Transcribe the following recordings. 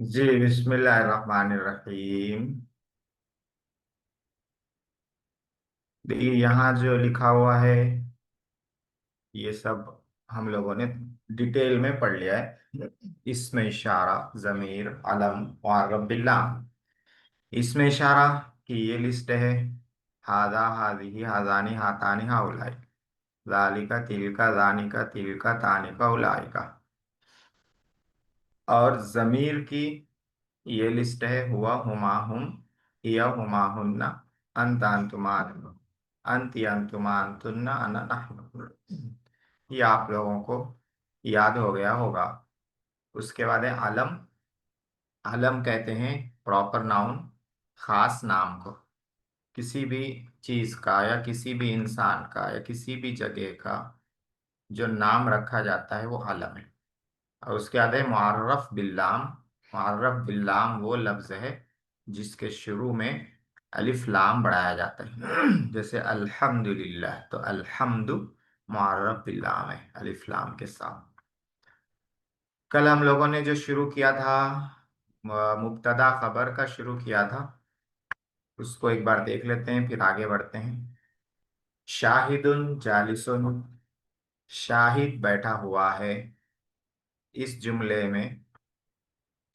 जी, बिस्मिल्लाहिर्रहमानिर्रहीम। देखिए, यहाँ जो लिखा हुआ है ये सब हम लोगों ने डिटेल में पढ़ लिया है। इसमें इशारा, जमीर, अलम, मुअर्रब बिल्लाम। इसमें इशारा की ये लिस्ट है। हादा, हादिही, हाजानी, हातानी, हाउलाई। जालिका, तिलका, जानिका, तिलका, तानिका, उलाइका। और जमीर की ये लिस्ट है। हुआ, हुमा, हुम, हिया, हुमा, हुन्ना, अंत, अंतुमान, अंति, अंतुमा, अंतुन्ना, अना, नहनु। ये आप लोगों को याद हो गया होगा। उसके बाद है अलम। अलम कहते हैं प्रॉपर नाउन, खास नाम को। किसी भी चीज का या किसी भी इंसान का या किसी भी जगह का जो नाम रखा जाता है वो अलम है। और उसके बाद है मुअर्रफ बिल्लाम। मुअर्रफ बिल्लाम वो लफ्ज है जिसके शुरू में अलिफ लाम बढ़ाया जाता है। जैसे अल्हम्दुलिल्लाह, तो अल्हम्दु मुअर्रफ बिल्लाम है अलिफ लाम के साथ। कल हम लोगों ने जो शुरू किया था, मुब्तदा खबर का शुरू किया था, उसको एक बार देख लेते हैं फिर आगे बढ़ते हैं। शाहिदुन जालिसुन। शाहिद बैठा हुआ है। इस जुमले में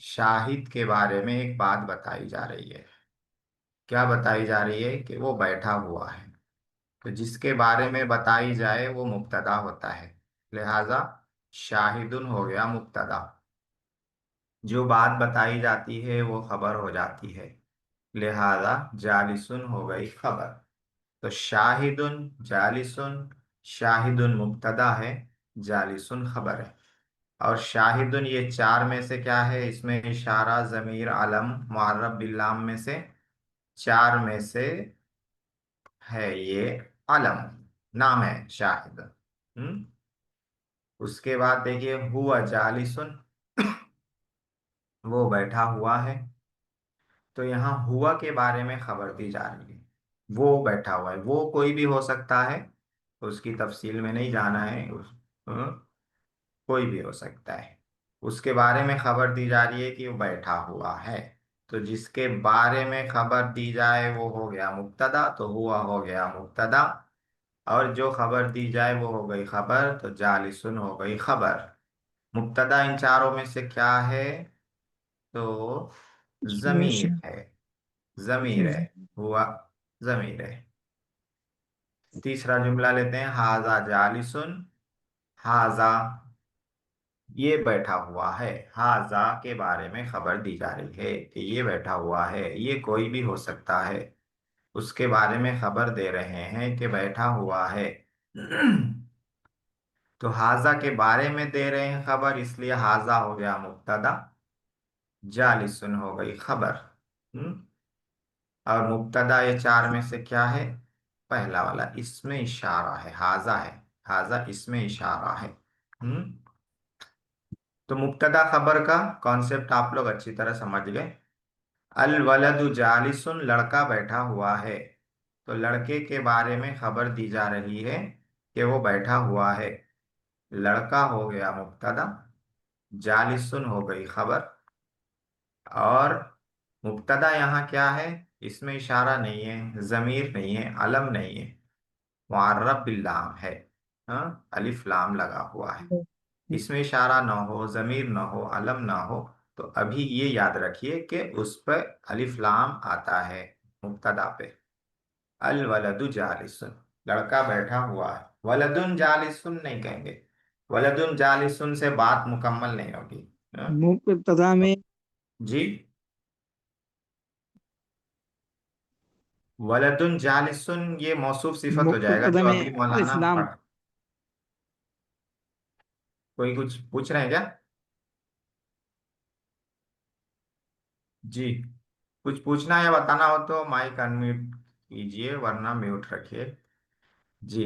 शाहिद के बारे में एक बात बताई जा रही है। क्या बताई जा रही है? कि वो बैठा हुआ है। तो जिसके बारे में बताई जाए वो मुब्तदा होता है। लिहाजा शाहिदुन हो गया मुब्तदा। जो बात बताई जाती है वो खबर हो जाती है। लिहाजा जालिसुन हो गई खबर। तो शाहिदुन, जालिसुन। शाहिदुन मुब्तदा है, जालिसुन खबर है। और शाहिदुन ये चार में से क्या है? इसमें इशारा, जमीर, अलम, मुअर्रब बिल्लाम में से चार में से है ये अलम, नाम है शाहिद। उसके बाद देखिए हुआ जालिसुन। वो बैठा हुआ है। तो यहाँ हुआ के बारे में खबर दी जा रही है। वो बैठा हुआ है, वो कोई भी हो सकता है। उसकी तफसील में नहीं जाना है। कोई भी हो सकता है। उसके बारे में खबर दी जा रही है कि वो बैठा हुआ है। तो जिसके बारे में खबर दी जाए वो हो गया मुब्तदा, तो हुआ हो गया मुब्तदा। और जो खबर दी जाए वो हो गई खबर, तो जालिसुन हो गई खबर। मुब्तदा इन चारों में से क्या है? तो इसमें जमीर है। जमीर है। हुआ जमीर है। तीसरा जुमला लेते हैं, हाजा जालिसुन। हाजा ये बैठा हुआ है। हाजा के बारे में खबर दी जा रही है कि ये बैठा हुआ है। ये कोई भी हो सकता है। उसके बारे में खबर दे रहे हैं कि बैठा हुआ है। तो हाजा के बारे में दे रहे हैं खबर, इसलिए हाजा हो गया मुब्तदा। जालिसुन हो गई खबर। हम्म। और मुब्तदा ये चार में से क्या है? पहला वाला इसमें इशारा है, हाजा है। हाजा इसमें इशारा है। हम्म। तो मुब्तदा खबर का कॉन्सेप्ट आप लोग अच्छी तरह समझ गए। अल वलदु जालिसुन, लड़का बैठा हुआ है। तो लड़के के बारे में खबर दी जा रही है कि वो बैठा हुआ है। लड़का हो गया मुब्तदा, जालिसुन हो गई खबर। और मुब्तदा यहाँ क्या है? इसमें इशारा नहीं है, जमीर नहीं है, अलम नहीं है, मुअर्रब बिल्लाम है। हाँ, अलिफ लाम लगा हुआ है। इसमें इशारा ना हो, जमीर ना हो, अलम ना हो, तो अभी ये याद रखिए कि उस पर अलिफ लाम आता है मुब्तदा पे। अल वलदु जालिसुन, लड़का बैठा हुआ है। वलदुन जालिसुन नहीं कहेंगे। वलदुन जालिसुन से बात मुकम्मल नहीं होगी। हाँ? मुब्तदा में जी, वलदुन जालिसुन ये मौसूफ सिफत हो जाएगा मुब्तदा जो में अभी अलिफ मौलाना लाम। पढ़। कोई कुछ पूछ रहे हैं क्या? जी, कुछ पूछना या बताना हो तो माइक अनम्यूट कीजिए वरना म्यूट रखिए। जी,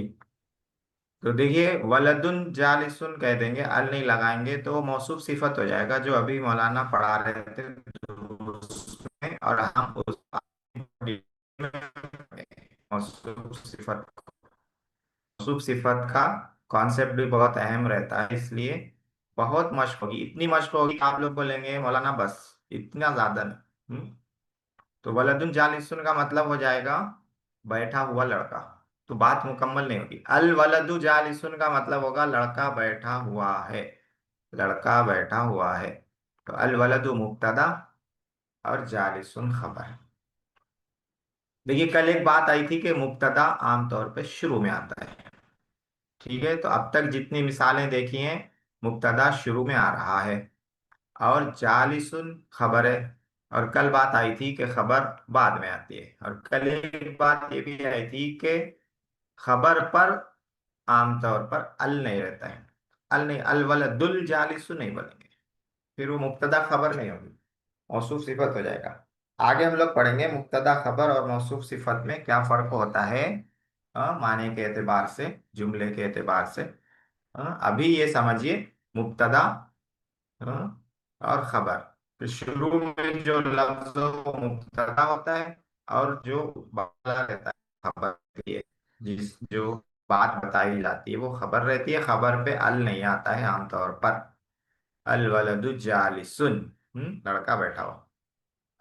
तो देखिए वलदुन जालिसुन कह देंगे, अल नहीं लगाएंगे तो वो मौसूफ सिफत हो जाएगा जो अभी मौलाना पढ़ा रहे थे उसमें। और हम उस मौसूफ सिफत, मौसूफ सिफत का कॉन्सेप्ट भी बहुत अहम रहता है, इसलिए बहुत मश्क होगी। इतनी मश्क होगी कि आप लोग बोलेंगे मौलाना बस इतना ज्यादा नहीं। तो वलदुन जालिसुन का मतलब हो जाएगा बैठा हुआ लड़का। तो बात मुकम्मल नहीं होगी। अल वलदु जालिसुन का मतलब होगा लड़का बैठा हुआ है, लड़का बैठा हुआ है। तो अल वलदु मुब्तदा और जालिसुन खबर। देखिए कल एक बात आई थी कि मुब्तदा आमतौर पे शुरू में आता है। ठीक है, तो अब तक जितनी मिसालें देखी हैं, मुब्तदा शुरू में आ रहा है और जालिसुन खबर है। और कल बात आई थी कि खबर बाद में आती है। और कल एक बात ये भी आई थी कि खबर पर आमतौर पर अल नहीं रहता है। अल नहीं, अल वलदुल जालिसु नहीं बोलेंगे, फिर वो मुब्तदा खबर नहीं होगी, मौसूफ सिफत हो जाएगा। आगे हम लोग पढ़ेंगे मुब्तदा खबर और मौसूफ सिफत में क्या फर्क होता है, माने के एतबार से, जुमले के एतबार से। अभी ये समझिए, मुब्तदा और खबर, तो शुरू में जो लफ्ज हो वो मुब्तदा होता है, और जो बाला रहता है खबर के लिए, जिस जो बात बताई जाती है वो खबर रहती है। खबर पे अल नहीं आता है आमतौर पर। अल वलदु जालिसुन, लड़का बैठा हो।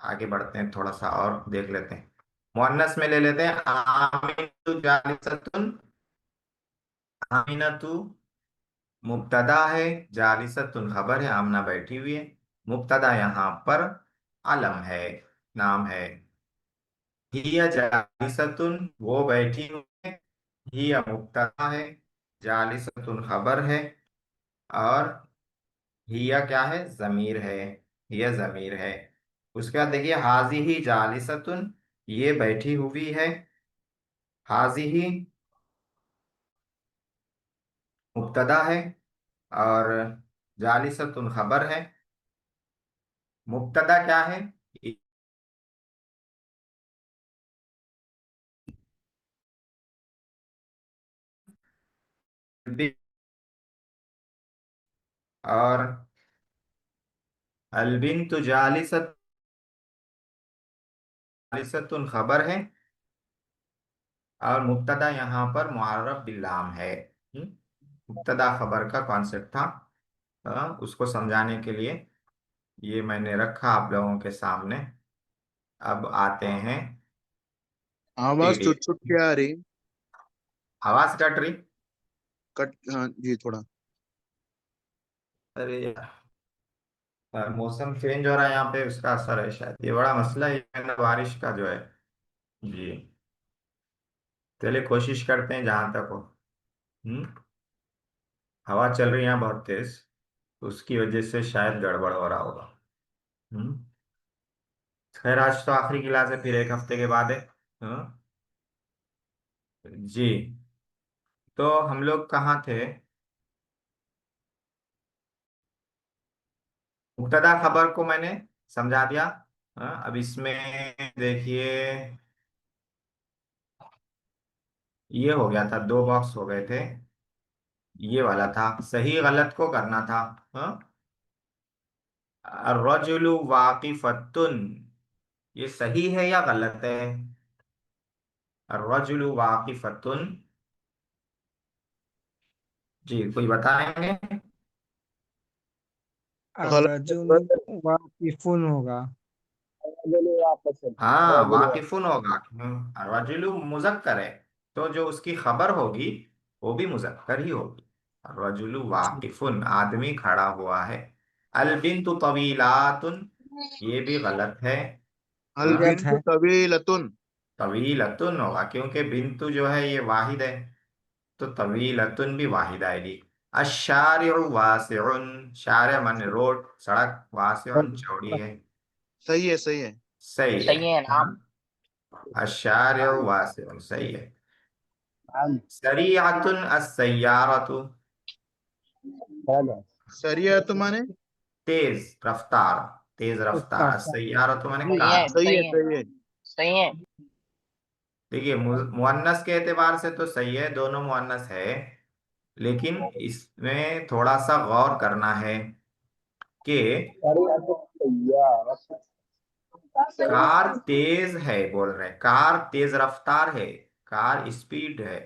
आगे बढ़ते हैं, थोड़ा सा और देख लेते हैं। मुअन्नस में ले लेते हैं, आमिनतु जालिसतुन। आमिनतु मुब्तदा है, जालिसतुन खबर है, आमना बैठी हुई है। मुब्तदा यहाँ पर अलम है, नाम है। हिया जालिसतुन, वो बैठी हुई है। हिया मुब्तदा है, जालिसतुन खबर है, और हिया क्या है, जमीर है। हिया जमीर है। उसके बाद देखिए, हाजी ही जालिसतुन, ये बैठी हुई है। हाजी ही मुब्तदा है, और जालिसतुन खबर है। मुब्तदा क्या है, और अलबिन्तु जालिसतुन खबर है, और मुब्तदा यहाँ पर मुअर्रफ बिल्लाम है। मुब्तदा खबर का कॉन्सेप्ट था, उसको समझाने के लिए ये मैंने रखा आप लोगों के सामने। अब आते हैं आवाज छुट छुट पीडीएफ। के आ रही। आवाज कट रही। कट, हाँ जी थोड़ा। अरे यार, मौसम चेंज हो रहा है यहाँ पे, उसका असर है शायद, ये बड़ा मसला है बारिश का जो है। जी, चलिए कोशिश करते हैं जहां तक हो। हम्म हवा चल रही है यहाँ बहुत तेज, उसकी वजह से शायद गड़बड़ हो रहा होगा। हम्म खैर, आज तो आखिरी क्लास है, फिर एक हफ्ते के बाद है। हाँ, जी। तो हम लोग कहाँ थे? मुब्तदा खबर को मैंने समझा दिया। हाँ, अब इसमें देखिए, ये हो गया था, दो बॉक्स हो गए थे। ये वाला था, सही गलत को करना था। हाँ, अर्रजुलु वाकिफतुन, ये सही है या गलत है? अर्रजुलु वाकिफतुन, जी कोई बताएंगे? गलत है, अर्रजुल गलत है। वाकिफुन होगा। रजुल वाकिफुन, हाँ, रजुल वाकिफुन होगा। अर्रजुलु मुजक्कर है, तो जो उसकी खबर होगी वो भी मुजक्कर ही होगी। अर्रजुलु वाकिफुन, आदमी खड़ा हुआ है। अल बिन्तु तवीलातुन, ये भी गलत है। अल गलत बिन्तु है। तवीलतुन। तवीलतुन होगा, क्योंकि बिंतु जो है ये वाहिद है, तो तवीलतुन भी वाहिद आएगी। अशारिउ वासिउन, शारिअ माने रोड, सड़क, वासिउन चौड़ी है। सही है, सही है। सही है। सही है नाम। अशारिउ वासिउन सही है। नाम सरीअतुन अस्सय्यारतु, शरीयत माने। तेज रफ्तार, तेज रफ्तार। कुत्ता। अस्सय्यारतु माने सही कार। है, सही है, सही है, सही है। सही है। देखिए मुअन्नस के एतबार से तो सही है, दोनों मुअन्नस है। लेकिन इसमें थोड़ा सा गौर करना है कि कार तेज है बोल रहे हैं, कार तेज रफ्तार है, कार स्पीड है।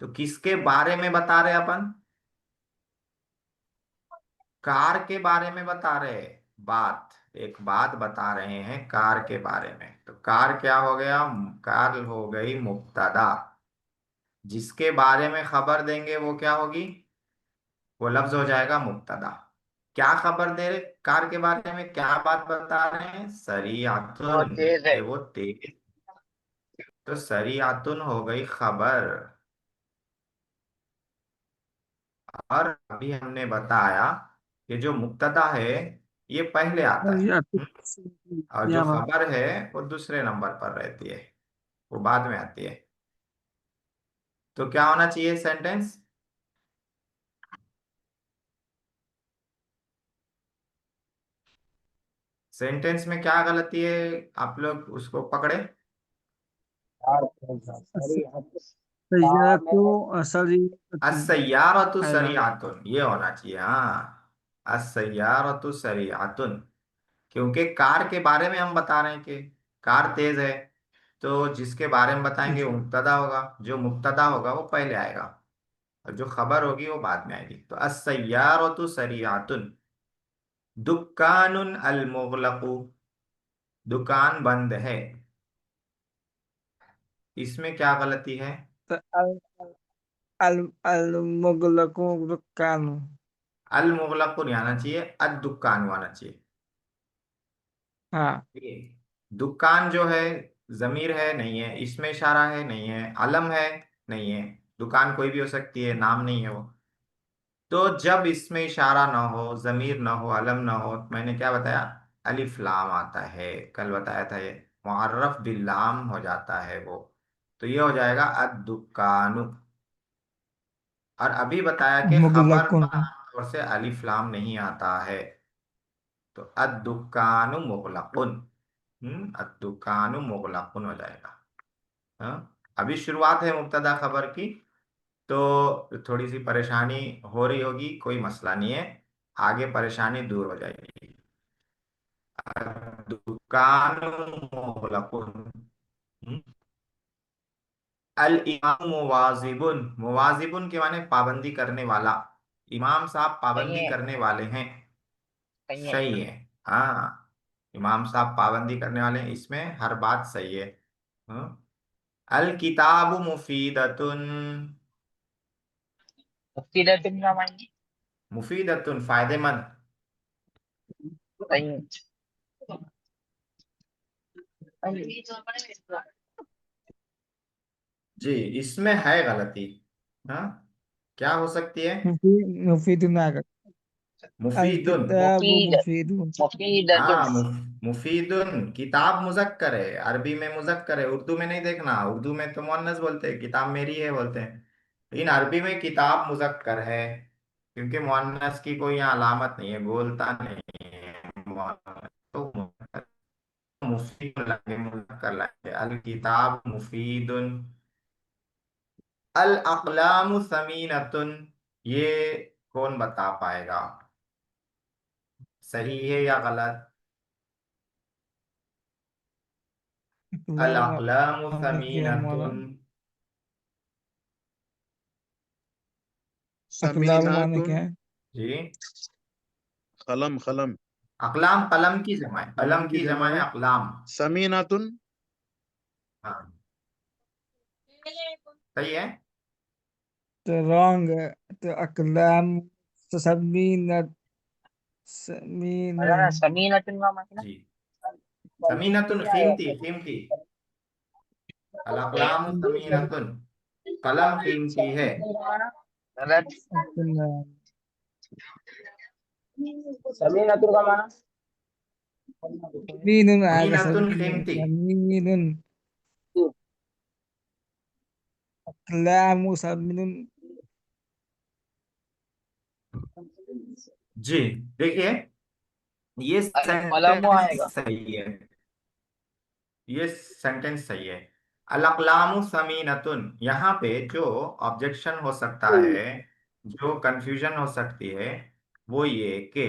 तो किसके बारे में बता रहे हैं अपन? कार के बारे में बता रहे हैं। बात, एक बात बता रहे हैं कार के बारे में। तो कार क्या हो गया? कार हो गई मुब्तदा। जिसके बारे में खबर देंगे वो क्या होगी? वो लफ्ज हो जाएगा मुब्तदा। क्या खबर दे रहे कार के बारे में, क्या बात बता रहे हैं? बहुत सरियातुन, तेज है। कि वो तेज। तो सरियातुन हो गई खबर। और अभी हमने बताया कि जो मुब्तदा है ये पहले आता है। या तो हम्म? और जो या बात खबर है वो दूसरे नंबर पर रहती है, वो बाद में आती है। तो क्या होना चाहिए सेंटेंस? सेंटेंस में क्या गलती है? आप लोग उसको पकड़े। कार सॉरी या कार में तो असली अस्सय्यारतु आएगा। सरीआतुन, ये होना चाहिए। हाँ, अस्सय्यारतु सरीआतुन। क्योंकि कार के बारे में हम बता रहे हैं कि कार तेज है। तो जिसके बारे में बताएंगे वो मुब्तदा होगा, जो मुब्तदा होगा वो पहले आएगा, और जो खबर होगी वो बाद में आएगी। तो अस्सय्यारतु सरीआतुन। दुक्कानुन अल मुगलकु, दुकान बंद है। इसमें क्या गलती है? तो अल अल मुगलको दुकान। अल मुगलकु नहीं आना चाहिए, अद दुकान आना चाहिए। हाँ। ठीक है। दुकान जो है, जमीर है नहीं है, इसमें इशारा है नहीं है, अलम है नहीं है। दुकान कोई भी हो सकती है, नाम नहीं है वो। तो जब इसमें इशारा ना हो, जमीर ना हो, अलम ना हो, मैंने क्या बताया? अलिफ लाम आता है, कल बताया था ये। मुअर्रफ बिल्लाम हो जाता है वो। तो ये हो जाएगा अद्दुकानु। और अभी बताया कि खबर मुगलकुन। पर आमतौर से अलिफ लाम नहीं आता है। तो अद्दुकानु मुगलकुन। अद्दुकानु मुगलकुन हो जाएगा। हाँ, अभी शुरुआत है मुब्तदा खबर की। तो थोड़ी सी परेशानी हो रही होगी, कोई मसला नहीं है, आगे परेशानी दूर हो जाएगी। दुकान मुगलकुन। अल इमाम मुवाजिबुन, मुवाजिबुन के माने पाबंदी करने वाला। इमाम साहब सही पाबंदी है। करने वाले हैं। सही है। सही है। हाँ, इमाम साहब पाबंदी करने वाले हैं, इसमें हर बात सही है। हाँ? अल किताबु मुफीदतुन, मुफ्तीदतुन का मायने मुफीदतुन फायदेमंद। सही है। सही है। जी, इसमें है गलती। हाँ, क्या हो सकती है? मुफीदुन आएगा। अल मुफीदुन। किताबु मुफीद मुफीदुन। मुफीदतुन। हाँ, मुफीदुन किताब मुजक्कर है, अरबी में मुजक्कर है, उर्दू में नहीं देखना। उर्दू में तो मुअन्नस बोलते हैं, किताब मेरी है बोलते हैं। लेकिन अरबी में किताब मुजक्कर है, क्योंकि मुअन्नस की कोई यहाँ अलामत नहीं है, बोलता नहीं है मुअन्नस। तो मुफीद लाएंगे, मुजक्कर लाएंगे। अल किताब मुफीदुन। अल अक़लामु समीनतुन, ये कौन बता पाएगा सही है या गलत? अल अकलाम अक़लामु माने क्या माना? समीनतुन। अकलाम माने क्या समीनातुन। है? जी, कलम कलम। अकलाम कलम की जमा है, कलम कलम की की जमा जमा है है अकलाम। समीनातुन। हाँ, सही है। तो रॉन्ग है। तो अकलाम तो समीनुन। अरे समीनतुन का मायने जी, समीनतुन समीनतुन क्या है? कीमती, कीमती। अल अकलाम समीनतुन, कलम कीमती है। गलत। अकलाम समीनतुन का माना समीनुन आएगा। समीनतुन कीमती। समीनुन। अकलाम समीनुन। जी, देखिए, ये अल कलम सेंटेंस आएगा। सही है, ये सेंटेंस सही है। अल अक़लामु समीनतुन, यहाँ पे जो ऑब्जेक्शन हो सकता है, जो कंफ्यूजन हो सकती है, वो ये कि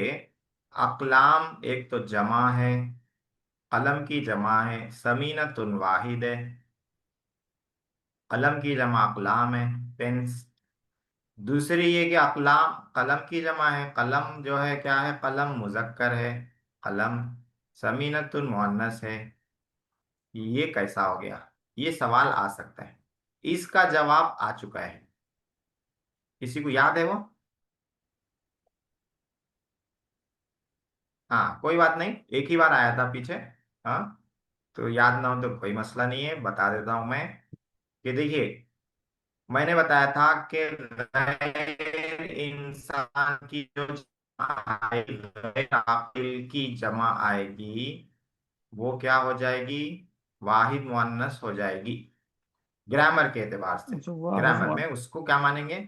अक़लाम एक तो जमा है, कलम की जमा है, समीनतुन वाहिद है। कलम की जमा अक़लाम है, पेन्स। दूसरी ये कि अक़लाम कलम की जमा है, कलम जो है क्या है? कलम मुजक्कर है। कलम। समीनतुन मुअन्नस है। ये कैसा हो गया? ये सवाल आ सकता है। इसका जवाब आ चुका है। किसी को याद है वो? हाँ, कोई बात नहीं, एक ही बार आया था पीछे। हाँ, तो याद ना हो तो कोई मसला नहीं है, बता देता हूं मैं। कि देखिए, मैंने बताया था कि गैर इंसान की जो जमा आएगी, गैर आकिल की जमा आएगी, वो क्या हो जाएगी? वाहिद मुअन्नस हो जाएगी। ग्रामर के एतबार से, अच्छा वाहिद ग्रामर में उसको क्या मानेंगे?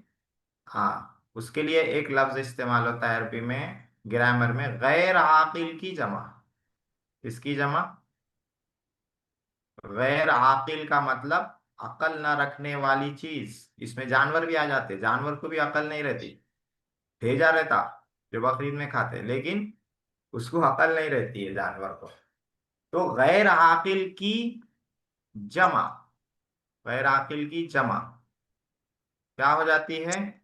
हाँ, उसके लिए एक लफ्ज इस्तेमाल होता है अरबी में, ग्रामर में, गैर आकिल की जमा। इसकी जमा गैर आकिल का मतलब अकल न रखने वाली चीज। इसमें जानवर भी आ जाते, जानवर को भी अकल नहीं रहती। भेजा रहता जो बकरीद में खाते, लेकिन उसको अकल नहीं रहती है जानवर को। तो गैर आकिल की जमा, गैर आकिल की जमा क्या हो जाती है?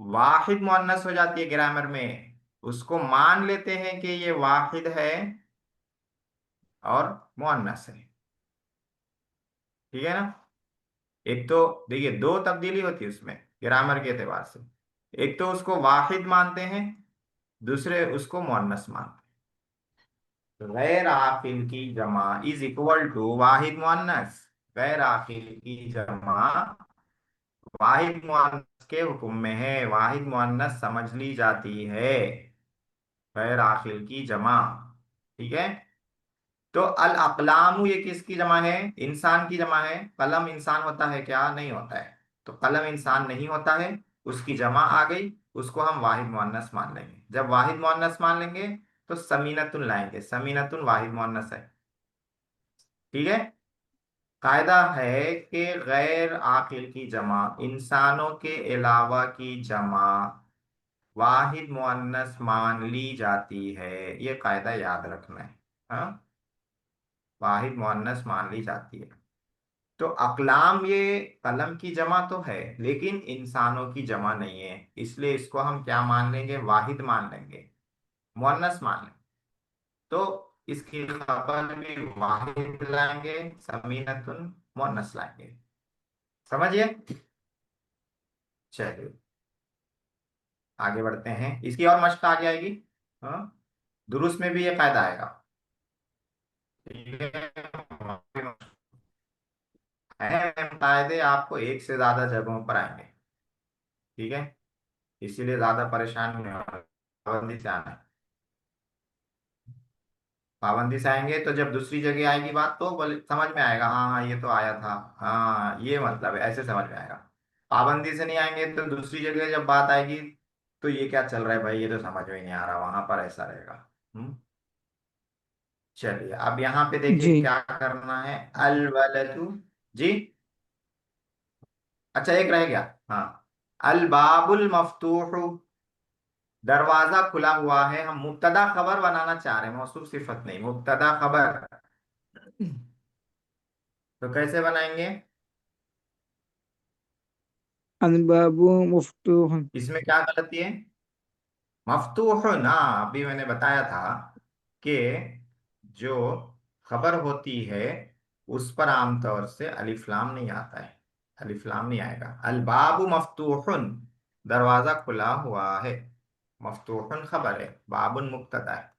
वाहिद मुअन्नस हो जाती है ग्रामर में। उसको मान लेते हैं कि ये वाहिद है और मुअन्नस है। ठीक है ना? एक तो देखिए, दो तब्दीली होती है उसमें ग्रामर के एतबार से। एक तो उसको वाहिद मानते हैं, दूसरे उसको मुअन्नस मानते हैं। गैर आकिल की जमा इज इक्वल टू वाहिद मुअन्नस। गैर आकिल की जमा वाहिद मुअन्नस के हुक्म में है, वाहिद मुअन्नस समझ ली जाती है गैर आकिल की जमा। ठीक है? तो अल अकलाम ये किसकी जमा है? इंसान की जमा है। कलम इंसान होता है क्या? नहीं होता है। तो कलम इंसान नहीं होता है, उसकी जमा आ गई, उसको हम वाहिद मुअन्नस मान लेंगे। जब वाहिद मुअन्नस मान लेंगे तो समीनतुन लाएंगे। समीनतुन वाहिद मुअन्नस है। ठीक है? कायदा है कि गैर आकिल की जमा, इंसानों के अलावा की जमा, वाहिद मुअन्नस मान ली जाती है। ये कायदा याद रखना है। हाँ, वाहिद मुअन्नस मान ली जाती है। तो अकलाम ये कलम की जमा तो है, लेकिन इंसानों की जमा नहीं है, इसलिए इसको हम क्या मान लेंगे? वाहिद मान लेंगे, मुअन्नस मान लेंगे। तो इसकी खबर भी वाहिद लाएंगे, समीनतुन मुअन्नस लाएंगे। समझिए? चलिए आगे बढ़ते हैं, इसकी और मश्क आगे आएगी। हाँ, दुरुस्त में भी ये फायदा आएगा। ठीक है? कायदे आपको एक से ज्यादा जगहों पर आएंगे। ठीक है? इसीलिए ज्यादा परेशान नहीं होना, पाबंदी से आना है। पाबंदी से आएंगे तो जब दूसरी जगह आएगी बात तो बोले समझ में आएगा, हाँ हाँ ये तो आया था, हाँ ये मतलब है, ऐसे समझ में आएगा। पाबंदी से नहीं आएंगे तो दूसरी जगह जब बात आएगी तो ये क्या चल रहा है भाई, ये तो समझ में ही नहीं आ रहा, वहां पर ऐसा रहेगा। हम्म। चलिए अब यहाँ पे देखिए जी। क्या करना है। अल वलदु। जी। अच्छा, एक रह गया। हाँ, अल बाबुल मफ्तूह, दरवाजा खुला हुआ है। हम मुब्तदा खबर बनाना चाह रहे हैं, मौसूफ सिफत नहीं, मुब्तदा खबर। तो कैसे बनाएंगे? अनबाबु मफ्तूह। इसमें क्या गलती है? मफ्तूह ना, अभी मैंने बताया था कि जो खबर होती है उस पर आमतौर से अलिफ लाम नहीं आता है। अलिफ लाम नहीं आएगा। अल बाबु मफ्तूहुन, दरवाजा खुला हुआ है। मफ्तूहुन खबर है, बाबुन मुब्तदा है।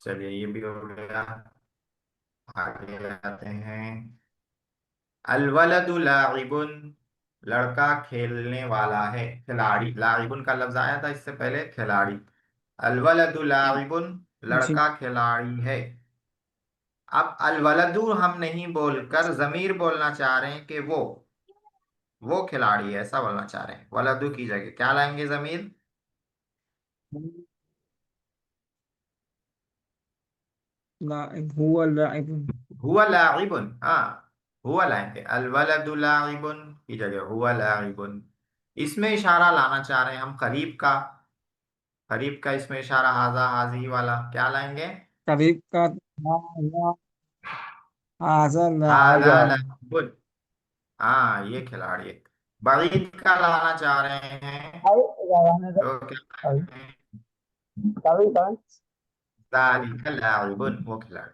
चलिए ये भी हो गया। आगे आते हैं। अल वलदु लाइबुन, लड़का खेलने वाला है, खिलाड़ी। लाइबुन का लफ्ज आया था इससे पहले, खिलाड़ी। अल वलदु लाइबुन, जी। लड़का खिलाड़ी है। अब अल वलदु हम नहीं बोलकर जमीर बोलना चाह रहे हैं कि वो खिलाड़ी है, ऐसा बोलना चाह रहे हैं। वलदु की जगह क्या लाएंगे? जमीर। लाइब हुआ लाइब। हुआ लाइबुन। हाँ, हुआ लाएंगे। अल वलदु लाइबुन की जगह हुआ लाइबुन। इसमें इशारा लाना चाह रहे हैं हम करीब का। करीब का इसमें इशारा, हाजा हाजी वाला क्या लाएंगे? करीब का हाजा, हाजा हाजा लाइब। लाइबुन। हाँ, ये खिलाड़ी है। बईद का लाना चाह रहे हैं भाई, लगाने दो तो क्या भाई। लाएंगे? कभी कभी ज़ालिका लाइबुन, वो खिलाड़ी।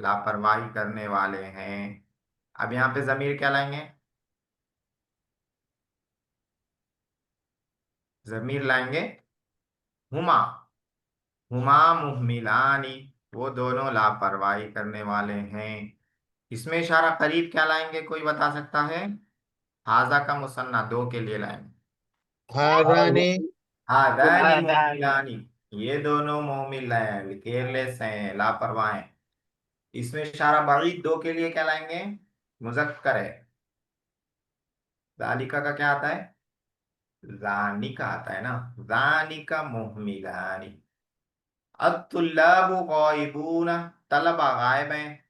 लापरवाही करने वाले हैं। अब यहाँ पे जमीर क्या लाएंगे? जमीर लाएंगे हुमा। हुमा मुहमिलानी, वो दोनों लापरवाही करने वाले हैं। इसमें इशारा करीब क्या लाएंगे, कोई बता सकता है? हाजा का मुसन्ना दो के लिए लाएंगे। हादानी हादानी आदानी मुहमिलानी, ये दोनों मोमिल हैं, केयरलेस हैं, लापरवाह हैं। इसमें इशारा बईद दो के लिए क्या लाएंगे? मुजक्कर है। जालिका का क्या आता है? जानिका आता है ना। जानिका मुहमिलानी। अत्तुल्लाबु गायबून, तलबा गायब हैं।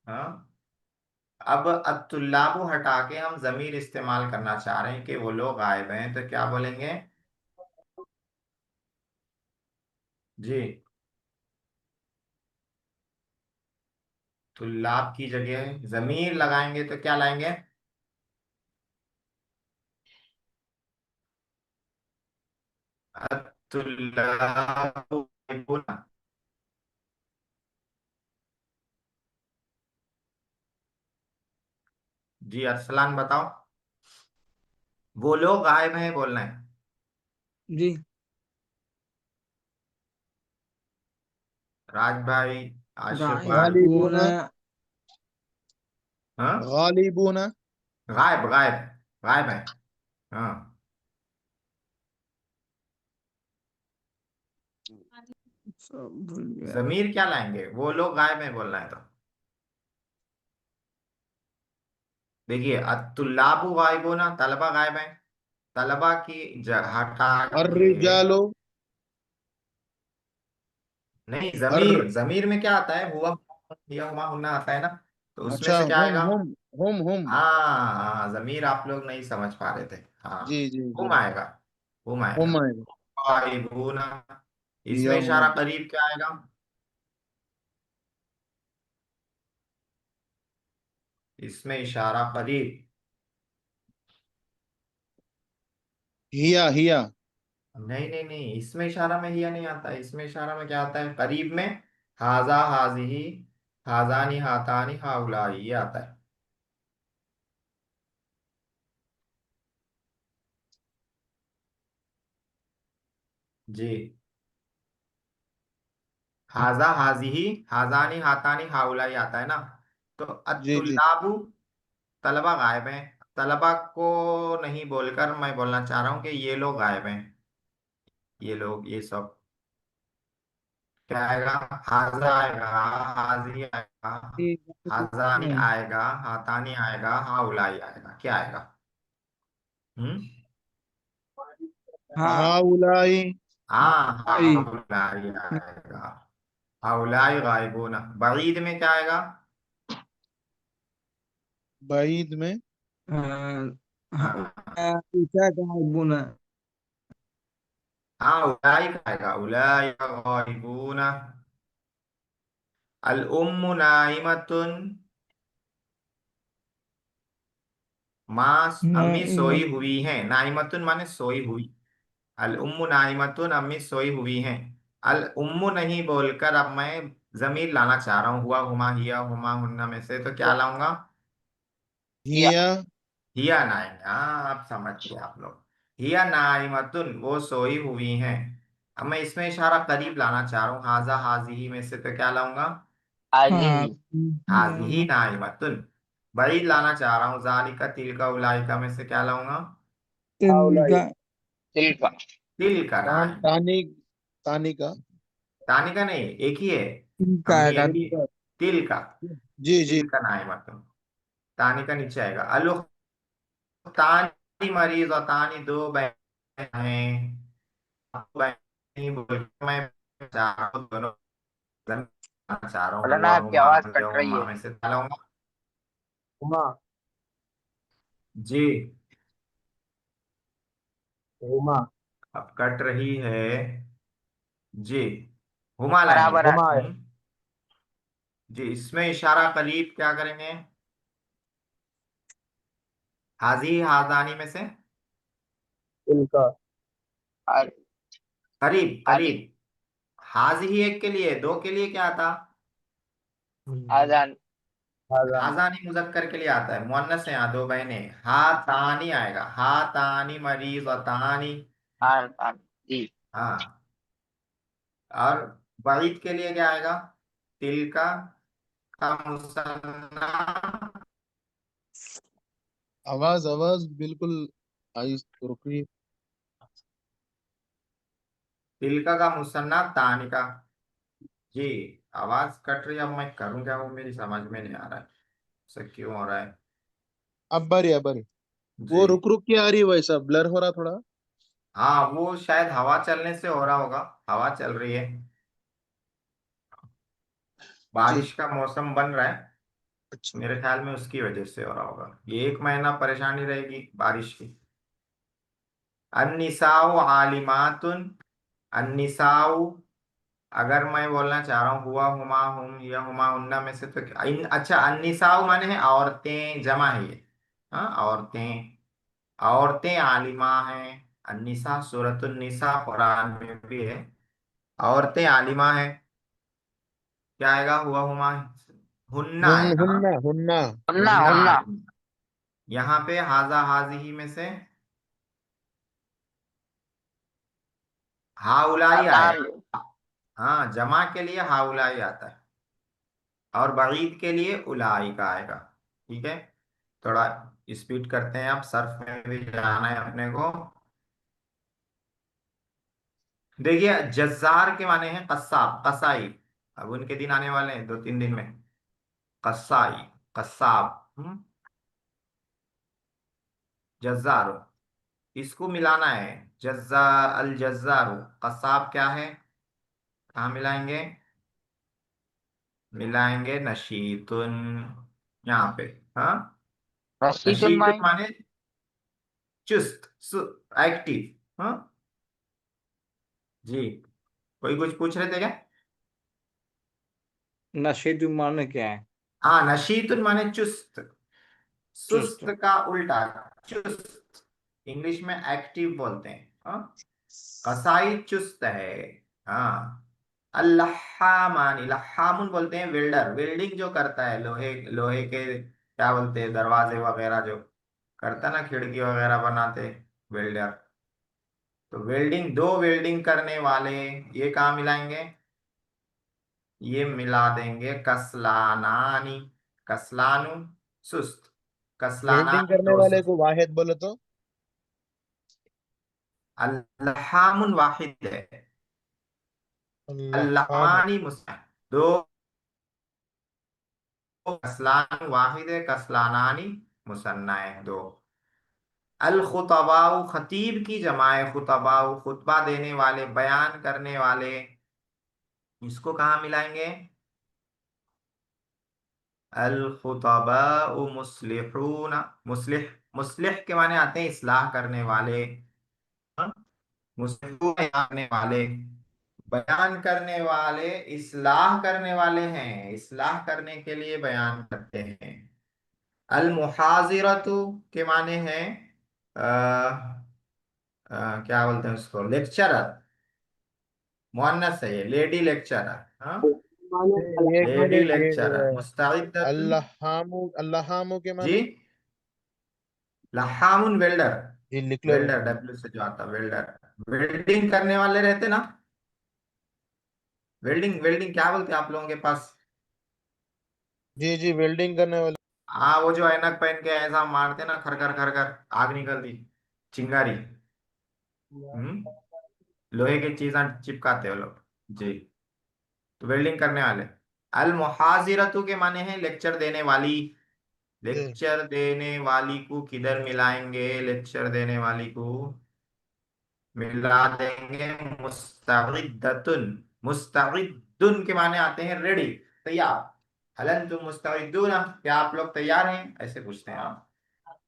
हाँ। अब अत्तुल्लाबु हटा के हम जमीर इस्तेमाल करना चाह रहे हैं कि वो लोग गायब हैं, तो क्या बोलेंगे? जी, तुल्लाब की जगह जमीर लगाएंगे तो क्या लाएंगे? अत्तुल्लाबु गायबून। जी अरसलान बताओ। वो लोग गायब हैं बोलना है। जी राज भाई, आशिफ भाई। गायबून गालिबूना हाँ। गालिबूना गायब गायब, गायब है। हाँ। सब भूल गया। जमीर क्या लाएंगे, वो लोग गायब हैं बोलना है तो। देखिए अत्तुल्लाबु गायबूना, तलबा गायब हैं। तलबा की जगह हटा के। अर्रिजालो नहीं, अर्र जमीर जमीर में क्या आता है? हुआ या हुआ होना आता है ना। तो उसमें अच्छा से क्या हुम आएगा? हुम हुम हाँ, जमीर आप लोग नहीं समझ पा रहे थे। जी हाँ, जी जी हुम आएगा। हुम आएगा। हुम आएगा गायबूना। इसमें या इशारा करीब क्या आएगा? इसमें इशारा करीब। हिया नहीं नहीं नहीं, इसमें इशारा में हिया नहीं आता है। इसमें इशारा में क्या आता है करीब में? हाजा हाजिही, हाजानी हातानी हाउलाई, ये आता है। जी। हाजा हाजिही, हाजानी हातानी हाउलाई आता है ना। तो जी जी अत्तुल्लाबु, तलबा गायब हैं। तलबा को नहीं बोलकर मैं बोलना चाह रहा हूँ कि ये लोग गायब हैं। ये लोग, ये सब क्या आएगा? हाजा आएगा, हाजी आएगा, हाजानी नहीं आएगा, हातानी आएगा, हाउलाई आएगा, क्या आएगा? हम्म। हाँ हाउलाई हाँ, आई हाउलाई आएगा। हाउलाई गायबून। बईद में क्या आएगा? बाईद में हाँ हाँ ऊंचा गायबून हाँ, उलाई का आएगा, उलाई गायबून। अल उम्मु नाइमतुन, माँ अम्मी सोई नाइमत हुई है। नाइमतुन माने सोई हुई। अल उम्मु नाइमतुन, अम्मी सोई हुई हैं। अल उम्मु नहीं बोलकर अब मैं जमीर लाना चाह रहा हूँ, हुआ हुमा हिया हुमा हुन्ना में से, तो क्या लाऊंगा? या हिया हिया नाइम, हाँ आप समझ गए आप लोग। हिया नाइमतुन, वो सोई हुई हैं। अब मैं इसमें इशारा करीब लाना चाह रहा हूँ, हाजा हाजी में से, तो क्या लाऊंगा? आजी हाँ ही हाजी नाइमतुन। बड़ी लाना चाह रहा हूँ, जालिका तिलका उलाइका में से क्या लाऊंगा? हाउलाई तिनका तिलका तिल का तान नाइम। तानी तानी का तानी का नहीं, एक ही है। तिनका अम्मी आएगा एक ही है। तिलका तिल का। जी जी तिल का नाइमतुन। तानी का नीचे आएगा। अलुख, तानी मरीज और तानी दो बहन हैं। बहन नहीं बोल के मैं चाह रहा हूँ दोनों, चाह रहा हूँ, मौलाना हुआ आपकी हुमा आवाज हुआ कट रही हुमा है। में से क्या लाऊंगा? हुमा जी। हुमा अब कट रही है। जी, हुमा लाएंगे। बराबर है। हुमा है जी, इसमें इशारा करीब क्या करेंगे? हाजी हाजानी में से तिलका। आ- करीब आली। करीब। हाजी ही एक के लिए, दो के लिए क्या आता? आजान। आजान। हाजानी मुजक्कर के लिए आता है, मुअन्नस है, यहाँ दो बहनें, हा तानी आएगा, हा तानी मरीजतानी। आन आन। जी। हाँ। और बईद के लिए क्या आएगा? तिल का मुसन्ना। आवाज आवाज बिल्कुल आई, रुकी। तिल का मुसन्ना तानी का। जी। आवाज कट रही है, अब मैं करूँ क्या? वो मेरी समझ में नहीं आ रहा है, ऐसा क्यों हो रहा है? अब बारी। जी। वो रुक रुक के आ रही है, वैसा ब्लर हो रहा थोड़ा। हाँ, वो शायद हवा चलने से हो रहा होगा। हवा चल रही है, जी। बारिश का मौसम बन रहा है, अच्छा। मेरे ख्याल में उसकी वजह से हो रहा होगा। ये एक महीना परेशानी रहेगी बारिश की। अन्निसाउ आलिमातुन। अन्निसाउ, अगर मैं बोलना चाह रहा हूँ हुआ हुमा हुम या हुमा उन्ना में से, तो अच्छा, अन्निसाउ माने है औरतें, जमा है ये। हाँ, औरतें। औरतें आलिमा हैं। अन्निसा सूरतुन निसा कुरान में भी है। औरतें आलिमा हैं। क्या आएगा? हुआ हुमा, हुन्ना आएगा। हाँ, हुन्ना हुन्ना। हुन्ना हुन्ना हुन्ना। आलिमा। यहाँ पे हाजा हाजिही में से हाउलाई हातान। आएगा। हाँ, जमा के लिए हाउलाई आता है, और बईद के लिए उलाई का आएगा। ठीक है, थोड़ा स्पीड करते हैं, अब सर्फ में भी जाना है अपने को। देखिए, जज्जार के माने हैं कस्साब, कसाई। अब उनके दिन आने वाले हैं 2-3 दिन में। कसाई, कस्साब। जज्जार, इसको मिलाना है। जज्जा, अल जज्जारू। कस्साब क्या है? कहाँ मिलाएंगे? मिलाएंगे नशीतुन, यहाँ पे। हाँ, रशीदुन नशीतुन माई। माने चुस्त, एक्टिव। हाँ। जी। कोई कुछ पूछ रहे थे क्या? नशेदी माने क्या है? हाँ, नशीतुन माने चुस्त। चुस्त। सुस्त का उल्टा चुस्त। इंग्लिश में एक्टिव बोलते हैं। हाँ। कसाई चुस्त है। हाँ। अल्लाहामानी, लहामुन बोलते हैं वेल्डर, वेल्डिंग जो करता है, लोहे लोहे के क्या बोलते हैं, दरवाजे वगैरह जो करता है ना, खिड़की वगैरह बनाते, वेल्डर। तो वेल्डिंग, दो वेल्डिंग करने वाले, ये कहाँ मिलाएंगे? ये मिला देंगे कसलानानी। कसलानु, सुस्त। वेल्डिंग कसलानानी, करने दो वाले सुस्त। को वाहिद बोले तो। अल्लाहामुन वाहिद है। अल्लाह। अल्लामानी मुस्तान, दो। कसलान वाहिद है, कसलानानी मुसन्ना है, दो। अल खुतबाउ, खतीब की जमा है खुतबाउ, खुतबा देने वाले, बयान करने वाले। इसको कहाँ मिलाएंगे? अल खुतबाउ मुस्लिहून। मुस्लिह, मुस्लिह के माने आते हैं इस्लाह करने वाले। हाँ? मुस्लिहून करने वाले, बयान करने वाले, इस्लाह करने वाले हैं, इस्लाह करने के लिए बयान करते हैं। अल मुहाजिरतु के माने हैं क्या बोलते हैं उसको, लेक्चरर। मुअन्नस है ये, लेडी लेक्चरर। हाँ, माने एक लेडी मिनट, लेक्चरर, ये मुस्तइद्दतुन। अल्लाहामू के जी। माने। लहामुन वेल्डर। जी लिख ले रहे वेल्डर, हैं। डब्ल्यू से जो आता, वेल्डर। वेल्डिंग करने वाले रहते ना। वेल्डिंग, वेल्डिंग क्या बोलते हैं आप लोगों के पास? जी जी, वेल्डिंग करने वाले। हाँ, वो जो ऐनक पहन के ऐसा मारते ना, खर खर खर खर, आग निकलती, चिंगारी। हम्म, लोहे की चीजें चिपकाते हो लोग। जी। तो वेल्डिंग करने वाले। अल मुहाजिरतु के माने हैं लेक्चर देने वाली। जी। लेक्चर देने वाली को किधर मिलाएंगे? लेक्चर देने वाली को मिला देंगे मुस्तइद्दतुन। मुस्तइद्दुन के माने आते हैं रेडी, तैयार। हल अंतुम मुस्तइद्दून, क्या आप लोग तैयार हैं, ऐसे पूछते हैं आप।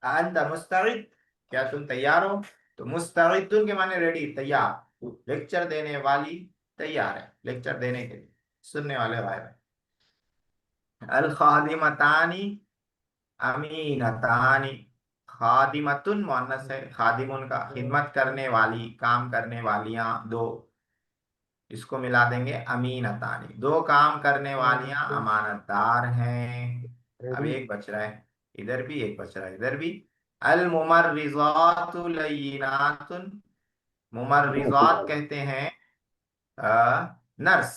अंत मुस्तइद, क्या तुम तैयार हो? तो मुस्तइद्दुन के माने रेडी, तैयार। लेक्चर देने वाली तैयार है लेक्चर देने के लिए, सुनने वाले भाई। अल खादिमतानी अमीनतानी। खादिमतुन मुअन्नस है, खादिमुन का खिदमत करने वाली, काम करने वालियां दो, इसको मिला देंगे अमीनतानी, दो काम करने वालियां अमानतदार हैं। अब रेडी। एक बच रहा है, इधर भी एक बच रहा है, इधर भी। अल मुमर्रिज़ातु लय्यिनातुन, मुमर्रिज़ात कहते हैं नर्स,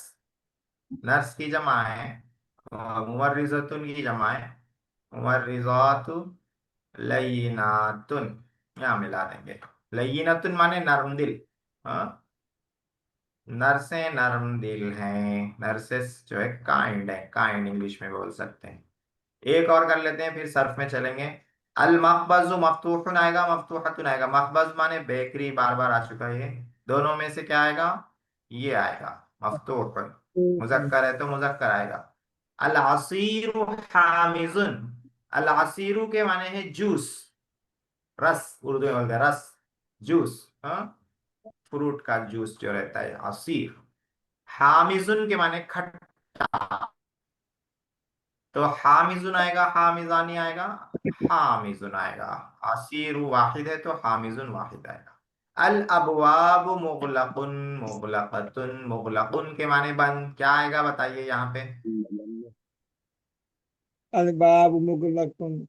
नर्स की जमा है, मुमर्रिज़ातुन की जमा है, मुमर्रिज़ातु लय्यिनातुन, यहाँ मिला देंगे। लय्यिनातुन माने नरम दिल, हाँ, नर्सें नरम दिल हैं, नर्सेस जो है काइंड है, काइंड इंग्लिश में बोल सकते हैं। एक और कर लेते हैं, फिर सर्फ में चलेंगे। अल मखबजु मफ्तूहुन आएगा, मफ्तूहतुन आएगा। मखबज माने बेकरी, बार बार आ चुका है ये। दोनों में से क्या आएगा? ये आएगा मफ्तूह। मुजक्कर है तो मुजक्कर आएगा। अल असीरु हामिजुन, अल असीरु के माने है जूस, रस, उर्दू में बोलते हैं रस, जूस, हाँ, फ्रूट का जूस जो रहता है असीर। हामिजुन के माने खट्टा, तो हामिजुन आएगा, हामिजानी आएगा, हामिजुन आएगा। असीरु वाहिद है तो हामिजुन वाहिद आएगा। अल अबवाब मुगलकुन, मुगलकतुन, मुगलकुन के माने बंद, क्या आएगा बताइए यहाँ पे? अलबाब मुगलकुन।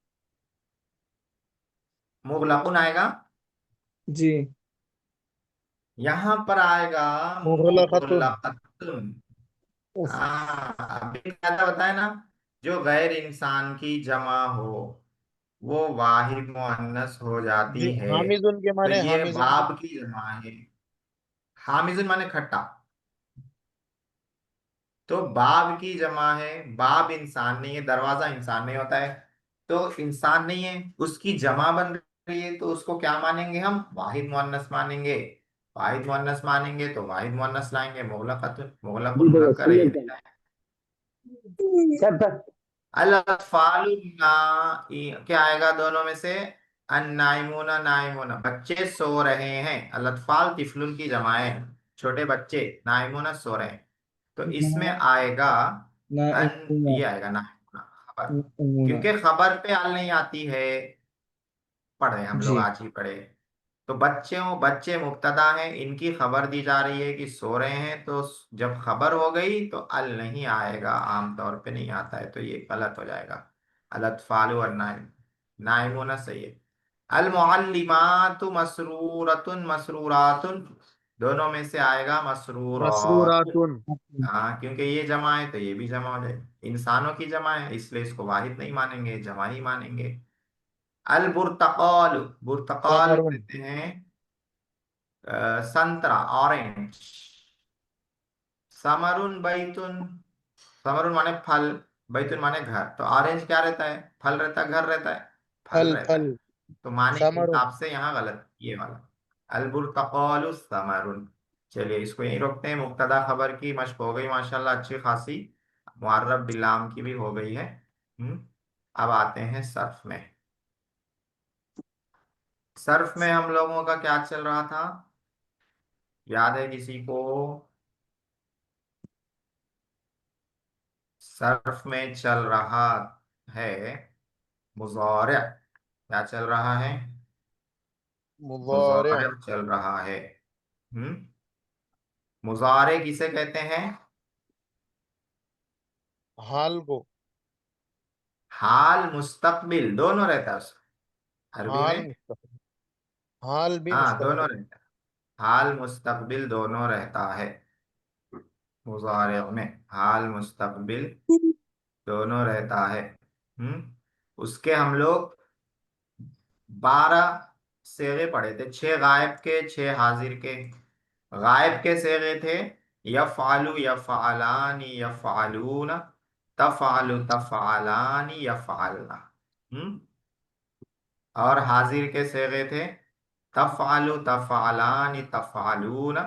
मुगलकुन आएगा, जी। यहाँ पर आएगा मुगलकतुन। मुगलकतुन। उफ। हाँ, अभी क्या बताया ना, जो गैर इंसान की जमा हो वो वाहिद मुअन्नस हो जी, जाती है। हामिजुन के तो माने ये हामिजुन। बाब की जमा है, हामिजुन माने खट्टा, तो बाब की जमा है। बाब इंसान नहीं है, दरवाजा इंसान नहीं होता है, तो इंसान नहीं है, उसकी जमा बन रही है, तो उसको क्या मानेंगे हम? वाहिद मुअन्नस मानेंगे। वाहिद मुअन्नस मानेंगे तो वाहिद मुअन्नस लाएंगे, मुगलकतुन, मुगलकुन मुजक्कर है, ये नहीं लाएंगे। अल अत्फालु क्या आएगा दोनों में से? अन्नाइमुना, नाइमुना, बच्चे सो रहे हैं। अल अत्फाल तिफलुन की जमा है, छोटे बच्चे, नाइमुना सो रहे हैं, तो इसमें आएगा ना अन, इमुना। ये आएगा नाइमुना खबर, इमुना। क्योंकि खबर पे अल नहीं आती है, पढ़े हम लोग जी। आज ही पढ़े। तो बच्चे मुब्तदा हैं, इनकी खबर दी जा रही है कि सो रहे हैं, तो जब खबर हो गई तो अल नहीं आएगा, आमतौर पे नहीं आता है, तो ये गलत हो जाएगा। अल अत्फालु और नाइम, नाइमुना सही है। अल मुअल्लिमातु मसरूरतुन, मसरूरातुन, दोनों में से आएगा मसरूरात। मसरूरातुन। हाँ, क्योंकि ये जमा है तो ये भी जमा हो जाए, इंसानों की जमा है इसलिए इसको वाहिद नहीं मानेंगे, जमा ही मानेंगे। अल बुर्तकाल, बुर्तकाल समरुन। कहते हैं संतरा, ऑरेंज। समरुन बैतुन, समरुन माने फल, बैतुन माने घर, तो ऑरेंज क्या रहता है? फल रहता है, घर रहता है? फल फल रहता फल। है, तो माने के समरुन। हिसाब से यहाँ गलत ये वाला। अल बुर्तकालु समरुन। चलिए इसको यहीं रोकते हैं, मुब्तदा खबर की मशक हो गई माशाल्लाह अच्छी खासी, मुअर्रब बिलाम की भी हो गई है। अब आते हैं सर्फ में। सर्फ में हम लोगों का क्या चल रहा था, याद है किसी को? सर्फ में चल रहा है मुज़ारिअ, क्या चल रहा है? मुज़ारिअ। मुज़ारिअ चल रहा है। हम्म, मुज़ारिअ किसे कहते हैं? हाल को। हाल मुस्तकबिल दोनों रहता है उसमें, अरबी हाल में। मुस्तकबिल। हाल भी हाँ, दोनों मुस्तकबिल। रहता है, हाल मुस्तकबिल दोनों रहता है। मुज़ारिअ में हाल मुस्तकबिल दोनों रहता है। उसके हम लोग 12 सेगे पढ़े थे, 6 गायब के, 6 हाजिर के। गायब के सेगे थे यफ़अलु, यफ़अलानी, यफ़अलूना, तफ़अलु, तफ़अलानी, यफ़अलना। हम्म, और हाजिर के सेगे थे तफ़अलु, तफ़अलानी, तफ़अलूना,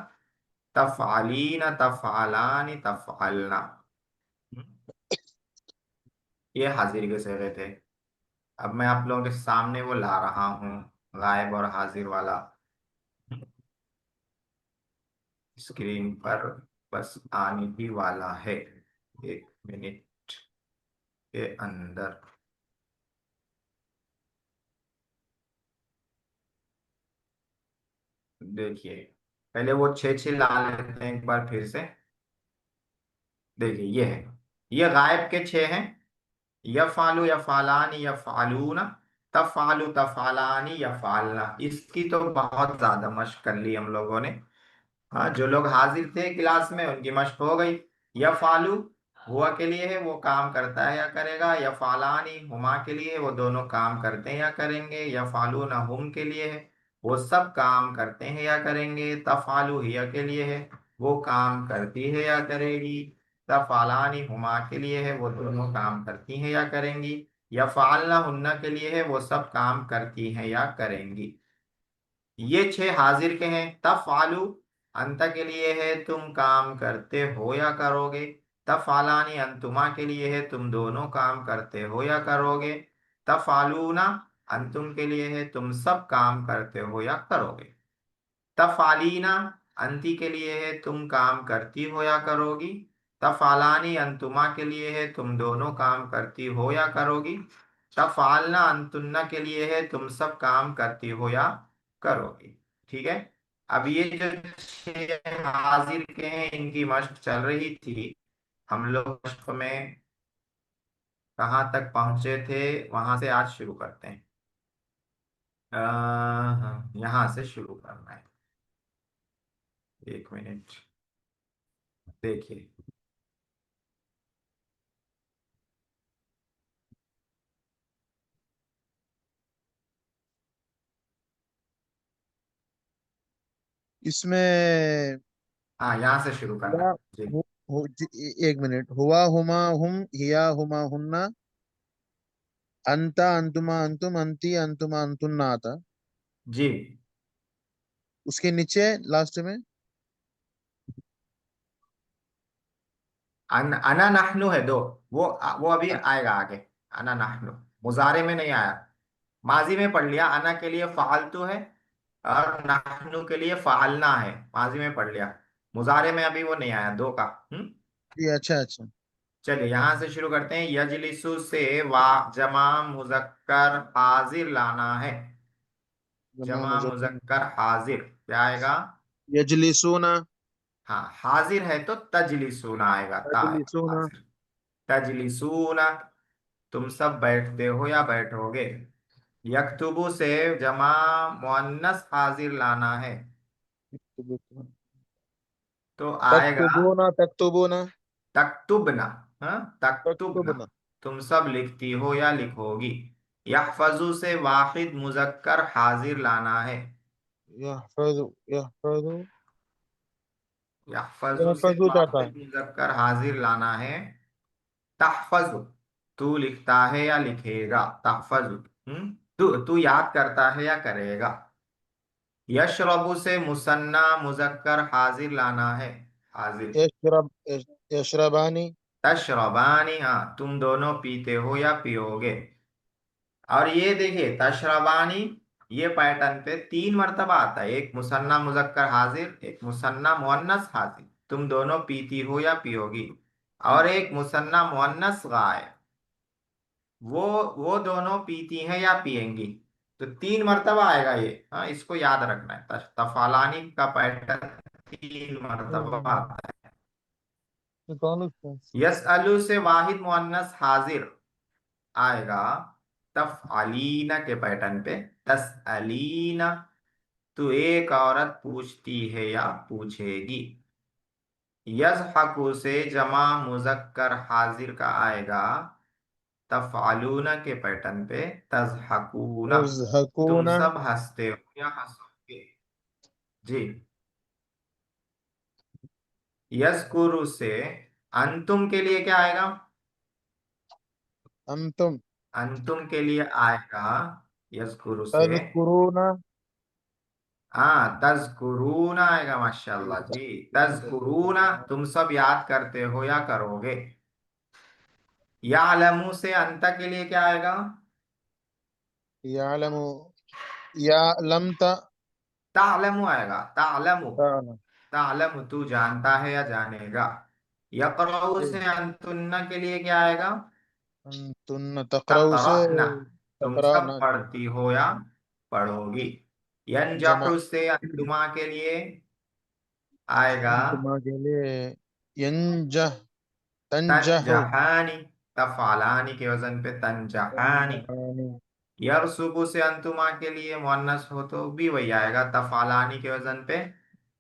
तफ़अलीना, तफ़अलानी, तफ़अलना। हम्म, ये हाजिर के सेगे थे। अब मैं आप लोगों के सामने वो ला रहा हूँ, गायब और हाजिर वाला, स्क्रीन पर बस आने ही वाला है 1 मिनट के अंदर। देखिए, पहले वो छः छः ला लेते हैं एक बार फिर से। देखिए ये है, ये गायब के छः हैं। यफ़ालु यफ़ालानी यफ़ालूना, तफ़ालु तफ़ालानी यफ़ालना। इसकी तो बहुत ज्यादा मशक कर ली हम लोगों ने। हाँ, जो लोग हाजिर थे क्लास में उनकी मशक हो गई। यफ़ालु हुआ के लिए है, वो काम करता है या करेगा। यफ़ालानी हुमा के लिए, वो दोनों काम करते हैं या करेंगे। यफ़ालूना हुम के लिए है, वो सब काम करते हैं या करेंगे। तफ़ालु हिया के लिए है, वो काम करती है या करेगी। तफ़ालानी हुमा के लिए है, वो दोनों काम करती हैं या करेंगी। यफ़ालना हुन्ना के लिए है, वो सब काम करती हैं या करेंगी। ये छह हाजिर के हैं। तफ़ालु अंत के लिए है, तुम काम करते हो या करोगे। तफ़ालानी अंतुमा के लिए है, तुम दोनों काम करते हो या करोगे। तफ़ालूना अंतुम के लिए है, तुम सब काम करते हो या करोगे। तफ़ालीना अंती के लिए है, तुम काम करती हो या करोगी। तफ़ालानी अंतुमा के लिए है, तुम दोनों काम करती हो या करोगी। तफ़ालना अंतुन्ना के लिए है, तुम सब काम करती हो या करोगी। ठीक है। अब ये जो छह हाजिर के हैं, इनकी मशक चल रही थी। हम लोग मशक में कहाँ तक पहुंचे थे, वहां से आज शुरू करते हैं। यहाँ से शुरू करना है। एक मिनट, देखिए। इसमें हाँ, यहाँ से शुरू करना या है जी। एक मिनट। हुआ हुमा हुम हिया हुमा हुन्ना, अंता अंतुमा अंतुम अंती अंतुमा अंतुन्ना आता। जी, उसके नीचे लास्ट में अना नहनु है दो। वो अभी आएगा आगे। अना नहनु मुजारे में नहीं आया, माजी में पढ़ लिया। अना के लिए फालतू है और नहनु के लिए फालना है, माजी में पढ़ लिया। मुजारे में अभी वो नहीं आया दो का। जी। अच्छा अच्छा। चलिए यहाँ से शुरू करते हैं। यजलिसु से वा जमा मुजक्कर हाजिर लाना है। जमा जमा मुजक्कर मुजक्कर हाजिर क्या आएगा? यजलिसूना, हाँ, हाजिर है तो तजलिसूना आएगा, ता आएगा तजलिसूना, हाजिर। तजलिसूना तुम सब बैठते हो या बैठोगे। यकतुबु से जमा मुअन्नस हाजिर लाना है, तो आएगा तक्तुबूना तक्तुबूना तक्तुबना। हाँ, तक्तुबना तक्तुबना, तुम सब लिखती हो या लिखोगी। यहफजु से वाहिद मुजक्कर हाजिर लाना है। यहफजु यहफजु यहफजु से यहफजु चाहता है। वाहिद मुजक्कर हाजिर लाना है। तहफजु तू लिखता है या लिखेगा। तहफजु तू तू याद करता है या करेगा। यशरबु से मुसन्ना मुजक्कर हाजिर लाना है। हाजिर। यशरब यशरबानी, तशरबानी हाँ, तुम दोनों पीते हो या पियोगे। और ये देखिए तशरबानी, ये पैटर्न पे तीन मर्तबा आता है। एक मुसन्ना मुजक्कर हाजिर, एक मुसन्ना मुअन्नस हाजिर, तुम दोनों पीती हो या पियोगी। और एक मुसन्ना मुअन्नस गायब, वो वो दोनों पीती हैं या पिएंगी। तो तीन मर्तबा आएगा ये। हाँ, इसको याद रखना है। तफालानी का पैटर्न तीन मर्तबा आता है। निकालो इसको। यसअलु से वाहिद मुअन्नस हाजिर आएगा तफअलीना के पैटर्न पे। तसअलीना तो एक औरत पूछती है या पूछेगी। यज़हकु से जमा मुजक्कर हाजिर का आएगा तफअलूना के पैटर्न पे। तज़हकूना तुम यज़हकूना, सब हंसते हो या हंसोगे। जी। यज़कुरु से अंतुम के लिए क्या आएगा? अंतुम अंतुम के लिए आएगा यज़कुरु से। तज़कुरूना, हाँ, तज़कुरूना आएगा, माशाल्लाह जी। तज़कुरूना तुम सब याद करते हो या करोगे। यालमु से अंत के लिए क्या आएगा? यालमु यालमता, तालमु आएगा, तालमु। ताना, तालमु तू जानता है या जानेगा। यक़रउ से अंतुन्ना के लिए क्या आएगा? अंतुन्न तकरऊ से तक़रअना तुम सब तकराना। पढ़ती हो या पढ़ोगी। जमा यंजहु से अंतुमा के लिए आएगा अंतुमा के लिए यंजह तंजहु तंजहानी, तफालानी के वजन पे तंजहानी। तंजहानी यरसुबु से अंतुमा के लिए मुअन्नस हो तो भी वही आएगा, तफालानी के वजन पे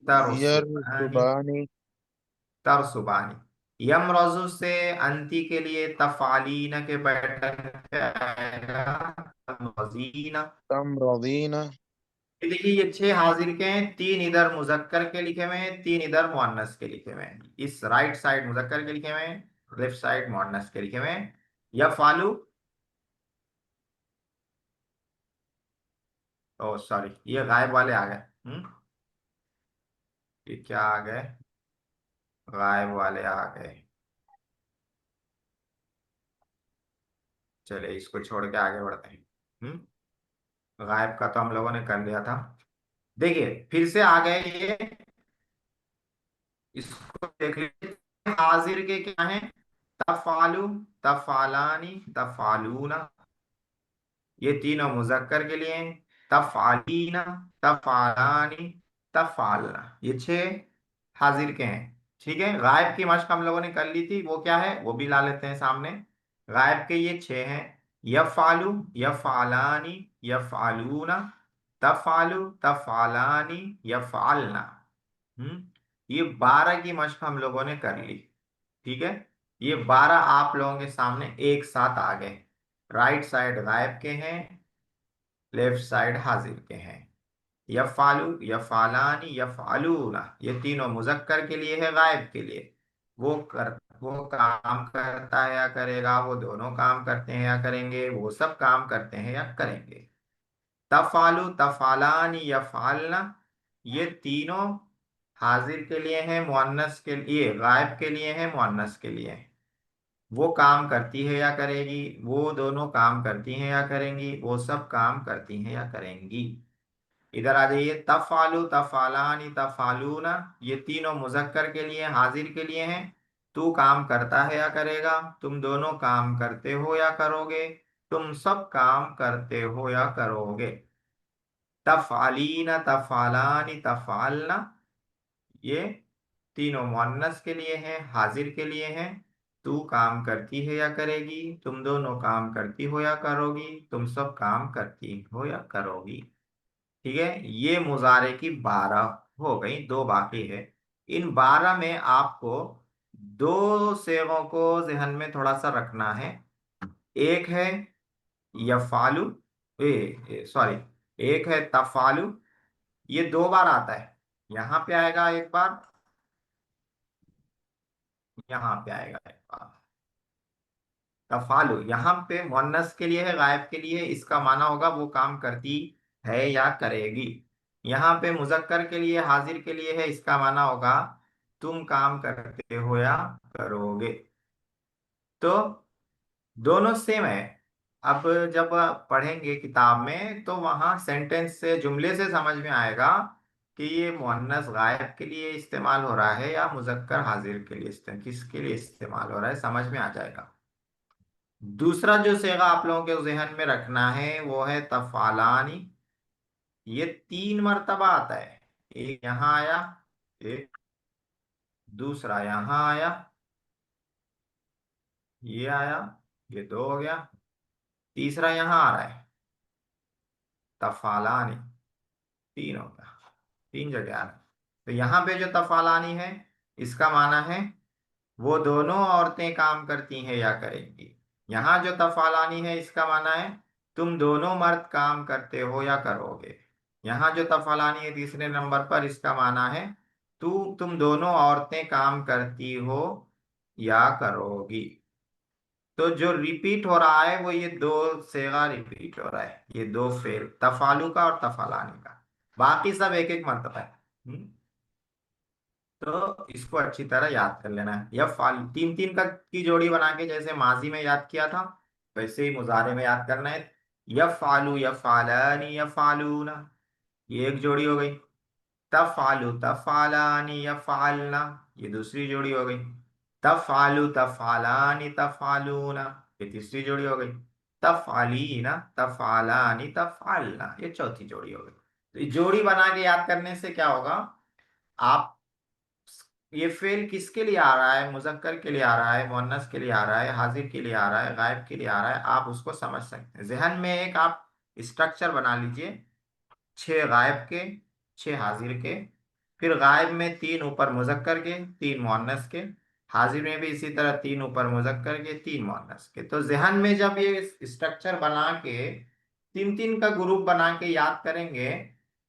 तरसुबानी, यरसुबानी तरसुबानी। यमरजु से अंती के लिए तफालीना के पैटर्न पे आएगा तमजीना। तमरदीना ये देखिए, ये 6 हाजिर के हैं, 3 इधर मुजक्कर के लिखे हुए हैं, 3 इधर मुअन्नस के लिखे हुए हैं। इस राइट साइड मुजक्कर के लिखे हुए हैं, लेफ्ट साइड मुअन्नस के लिखे हुए हैं। यफालु, ओ सॉरी, ये गायब वाले आ गए। ये क्या आ गए, गायब वाले आ गए। चलिए इसको छोड़ के आगे बढ़ते हैं। गायब का तो हम लोगों ने कर लिया था। देखिए फिर से आ गए ये, इसको देख लीजिए। हाजिर के क्या है, तफालु, तफालानी, तफालूना, ये तीनों मुजक्कर के लिए हैं। तफालीना, तफालानी, तफालना, ये 6 हाजिर के हैं। ठीक है, गायब की मश्क हम लोगों ने कर ली थी, वो क्या है वो भी ला लेते हैं सामने। गायब के ये 6 हैं, यफालु, यफालानी, यफालूना, तफालु, तफालानी, यफालना। ये 12 की मश्क हम लोगों ने कर ली। ठीक है, ये 12 आप लोगों के सामने एक साथ आ गए। राइट साइड गायब के हैं, लेफ्ट साइड हाजिर के हैं। यफालु, यफालानी, यफालूना, ये तीनों मुजक्कर के लिए है, गायब के लिए। वो काम करता है या करेगा, वो दोनों काम करते हैं या करेंगे, वो सब काम करते हैं या करेंगे। तफालु, तफालानी, यफालना, ये तीनों हाजिर के लिए हैं, मुअन्नस के लिए, गायब के लिए हैं, मुअन्नस के लिए हैं। वो काम करती है या करेगी, वो दोनों काम करती हैं या करेंगी, वो सब काम करती हैं या करेंगी। इधर आ जाइए, तफालु, तफालानी, तफालूना, ये तीनों मुजक्कर के लिए, हाजिर के लिए हैं। तू काम करता है या करेगा, तुम दोनों काम करते हो या करोगे, तुम सब काम करते हो या करोगे। तफालीना, तफालानी, तफालना, ये तीनों मुअन्नस के लिए हैं, हाजिर के लिए हैं। तू काम करती है या करेगी, तुम दोनों काम करती हो या करोगी, तुम सब काम करती हो या करोगी। ठीक है, ये मुजारे की 12 हो गई, 2 बाकी है। इन 12 में आपको 2 सेगों को जहन में थोड़ा सा रखना है। एक है यफालु, सॉरी, एक है तफालु, ये 2 बार आता है। यहाँ पे आएगा एक बार, यहाँ पे आएगा एक बार। तफालु यहाँ पे मुअन्नस के लिए है, गायब के लिए, इसका माना होगा वो काम करती है या करेगी। यहाँ पे मुजक्कर के लिए, हाजिर के लिए है, इसका माना होगा तुम काम करते हो या करोगे। तो दोनों सेम है। अब जब पढ़ेंगे किताब में तो वहां सेंटेंस से, जुमले से समझ में आएगा कि ये मुअन्नस गायब के लिए इस्तेमाल हो रहा है या मुजक्कर हाजिर के लिए, किसके लिए इस्तेमाल हो रहा है, समझ में आ जाएगा। दूसरा जो सेगा आप लोगों के जहन में रखना है वो है तफालानी। ये 3 मर्तबा आता है, एक यहाँ आया, एक दूसरा यहाँ आया, ये आया, ये 2 हो गया, तीसरा यहाँ आ रहा है, तफालानी, 3 हो गया, 3 जगह आ रहा है। तो यहाँ पे जो तफालानी है, इसका माना है वो दोनों औरतें काम करती हैं या करेंगी। यहाँ जो तफालानी है, इसका माना है तुम दोनों मर्द काम करते हो या करोगे। यहाँ जो तफालानी है तीसरे नंबर पर, इसका माना है तुम दोनों औरतें काम करती हो या करोगी। तो जो रिपीट हो रहा है वो ये 2 सेगा रिपीट हो रहा है, ये 2 फेल, तफालू का और तफालानी का। बाकी सब एक एक मर्तबा है। तो इसको अच्छी तरह याद कर लेना है। या फाल 3 3 का की जोड़ी बना के जैसे माजी में याद किया था, वैसे ही मुजारे में याद करना है। यफालू, यफालानी, यफालूना, ये एक जोड़ी हो गई। तफालू, तफालानी, यफालना, ये दूसरी जोड़ी हो गई। तफालू, तफालानी, तफालूना, ये तीसरी जोड़ी हो गई। तफालीना, तफालानी, तफालना, ये चौथी जोड़ी हो गई। तो ये जोड़ी बना के याद करने से क्या होगा, आप ये फेल किसके लिए आ रहा है, मुजक्कर के लिए आ रहा है, मुअन्नस के लिए आ रहा है, हाजिर के लिए आ रहा है, गायब के लिए आ रहा है, आप उसको समझ सकते हैं। जहन में एक आप स्ट्रक्चर बना लीजिए, 6 गायब के, 6 हाजिर के, फिर गायब में 3 ऊपर मुजक्कर के, 3 मुअन्नस के, हाजिर में भी इसी तरह 3 ऊपर मुजक्कर के, 3 मुअन्नस के। तो जहन में जब ये स्ट्रक्चर बना के 3 3 का ग्रुप बना के याद करेंगे